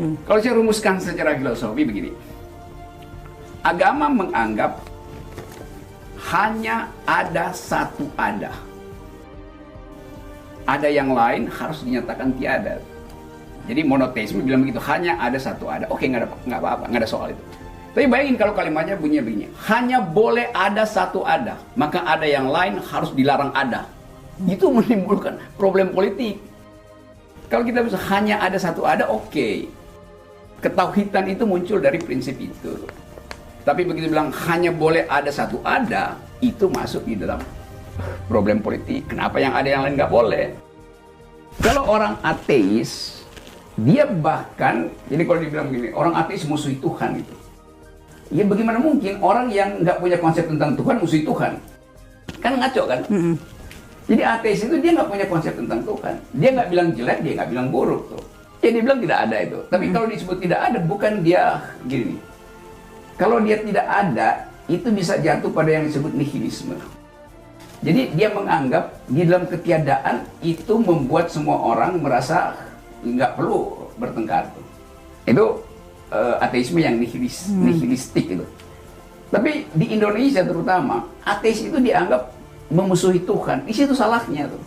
Kalau saya rumuskan secara filosofi begini, agama menganggap hanya ada satu ada. Ada yang lain harus dinyatakan tiada. Jadi monoteisme bilang begitu, hanya ada satu ada. Oke, nggak apa-apa, nggak ada soal itu. Tapi bayangin kalau kalimatnya bunyinya begini, hanya boleh ada satu ada, maka ada yang lain harus dilarang ada. Itu menimbulkan problem politik. Kalau kita bisa hanya ada satu ada, oke. Ketauhidan itu muncul dari prinsip itu. Tapi begitu bilang hanya boleh ada satu ada, itu masuk di dalam problem politik. Kenapa yang ada yang lain nggak boleh? Kalau orang ateis, dia bahkan, jadi kalau dibilang begini, orang ateis musuh Tuhan itu. Ya bagaimana mungkin orang yang nggak punya konsep tentang Tuhan musuh Tuhan? Kan ngaco kan? Jadi ateis itu dia nggak punya konsep tentang Tuhan. Dia nggak bilang jelek, dia nggak bilang buruk tuh. Ya dia bilang tidak ada itu. Tapi kalau disebut tidak ada, bukan dia gini. Kalau dia tidak ada, itu bisa jatuh pada yang disebut nihilisme. Jadi dia menganggap di dalam ketiadaan itu membuat semua orang merasa nggak perlu bertengkar. Itu ateisme yang nihilistik itu. Tapi di Indonesia terutama, ateis itu dianggap memusuhi Tuhan. Di situ salahnya tuh.